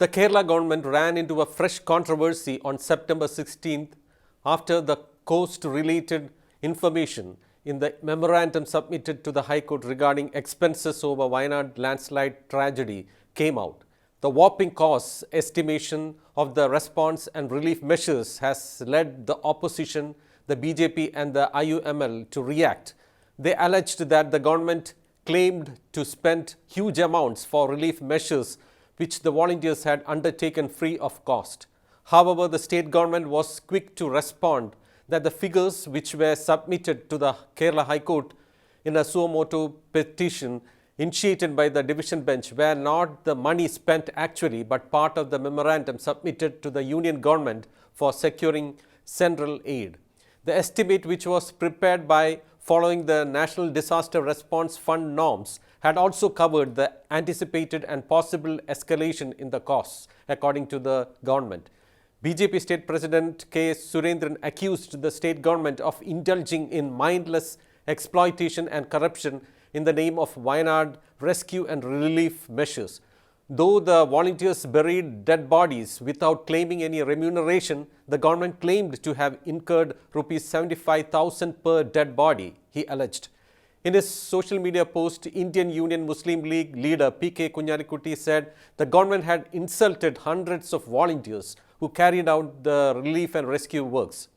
The Kerala government ran into a fresh controversy on September 16th after the cost-related information in the memorandum submitted to the High Court regarding expenses over Wayanad landslide tragedy came out. The whopping cost estimation of the response and relief measures has led the opposition, the BJP and the IUML to react. They alleged that the government claimed to spend huge amounts for relief measures which the volunteers had undertaken free of cost. However, the state government was quick to respond that the figures which were submitted to the Kerala High Court in a motu petition initiated by the division bench were not the money spent actually, but part of the memorandum submitted to the union government for securing central aid. The estimate, which was prepared by following the National Disaster Response Fund norms, had also covered the anticipated and possible escalation in the costs, according to the government. BJP State President K. Surendran accused the state government of indulging in mindless exploitation and corruption in the name of Wayanad rescue and relief measures. Though the volunteers buried dead bodies without claiming any remuneration, the government claimed to have incurred Rs 75,000 per dead body, he alleged. In his social media post, Indian Union Muslim League leader P.K. Kunyarikutti said the government had insulted hundreds of volunteers who carried out the relief and rescue works.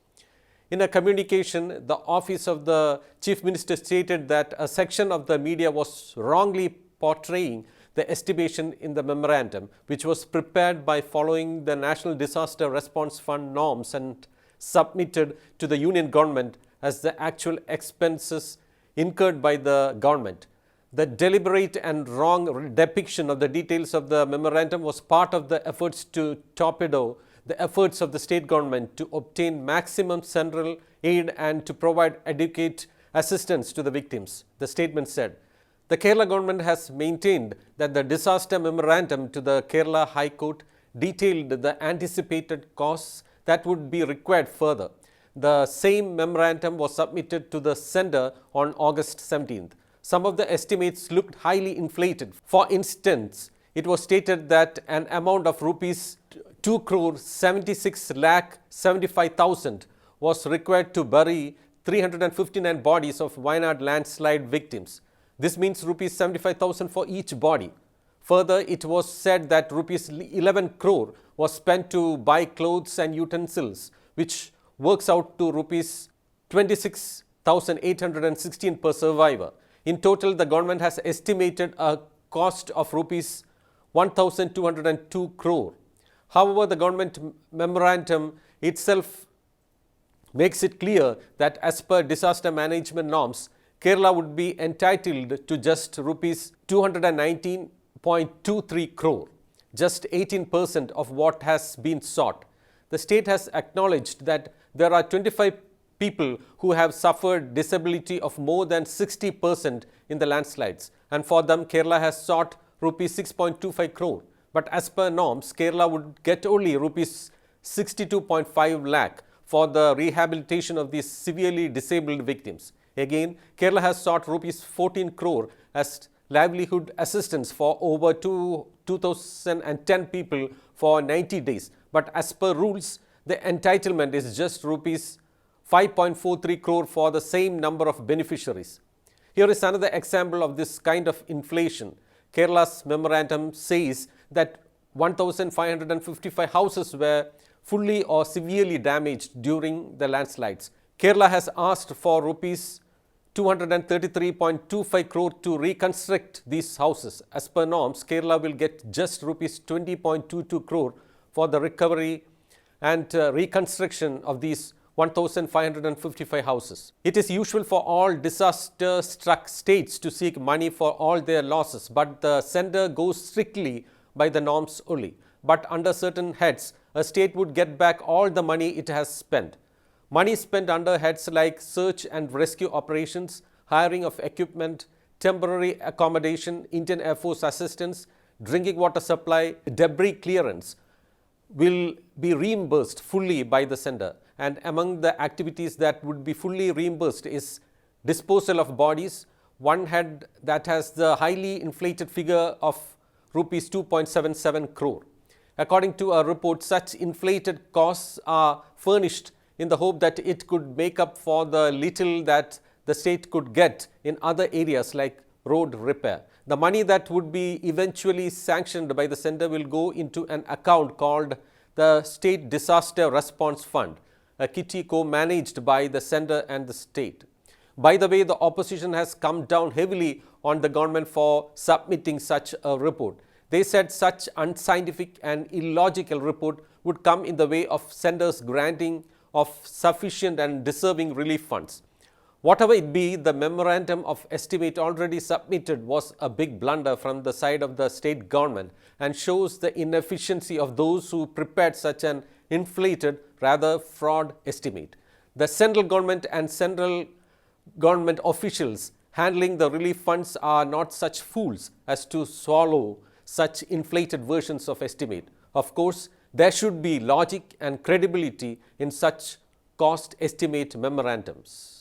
In a communication, the office of the Chief Minister stated that a section of the media was wrongly portraying the estimation in the memorandum, which was prepared by following the National Disaster Response Fund norms and submitted to the union government as the actual expenses incurred by the government. The deliberate and wrong depiction of the details of the memorandum was part of the efforts to torpedo the efforts of the state government to obtain maximum central aid and to provide adequate assistance to the victims, the statement said. The Kerala government has maintained that the disaster memorandum to the Kerala High Court detailed the anticipated costs that would be required further. The same memorandum was submitted to the sender on August 17th. Some of the estimates looked highly inflated. For instance, it was stated that an amount of rupees 2 crore 76 lakh 75,000 was required to bury 359 bodies of Wayanad landslide victims. This means rupees 75,000 for each body. Further, it was said that rupees 11 crore was spent to buy clothes and utensils, which works out to rupees 26,816 per survivor. In total, the government has estimated a cost of rupees 1,202 crore. However, the government memorandum itself makes it clear that as per disaster management norms, Kerala would be entitled to just rupees 219.23 crore, just 18% of what has been sought. The state has acknowledged that there are 25 people who have suffered disability of more than 60% in the landslides, and for them Kerala has sought rupees 6.25 crore. But as per norms, Kerala would get only rupees 62.5 lakh for the rehabilitation of these severely disabled victims. Again, Kerala has sought rupees 14 crore as livelihood assistance for over 2,010 people for 90 days. But as per rules, the entitlement is just rupees 5.43 crore for the same number of beneficiaries. Here is another example of this kind of inflation. Kerala's memorandum says that 1,555 houses were fully or severely damaged during the landslides. Kerala has asked for rupees 233.25 crore to reconstruct these houses. As per norms, Kerala will get just rupees 20.22 crore for the recovery and reconstruction of these 1,555 houses. It is usual for all disaster-struck states to seek money for all their losses, but the sender goes strictly by the norms only. But under certain heads, a state would get back all the money it has spent. Money spent under heads like search and rescue operations, hiring of equipment, temporary accommodation, Indian Air Force assistance, drinking water supply, debris clearance will be reimbursed fully by the sender. And among the activities that would be fully reimbursed is disposal of bodies, one head that has the highly inflated figure of rupees 2.77 crore. According to a report, such inflated costs are furnished in the hope that it could make up for the little that the state could get in other areas like road repair. The money that would be eventually sanctioned by the sender will go into an account called the State Disaster Response Fund, a kitty co-managed by the sender and the state. By the way, the opposition has come down heavily on the government for submitting such a report. They said such unscientific and illogical report would come in the way of senders granting of sufficient and deserving relief funds. Whatever it be, the memorandum of estimate already submitted was a big blunder from the side of the state government and shows the inefficiency of those who prepared such an inflated, rather fraud estimate. The central government and central government officials handling the relief funds are not such fools as to swallow such inflated versions of estimate. Of course, there should be logic and credibility in such cost estimate memorandums.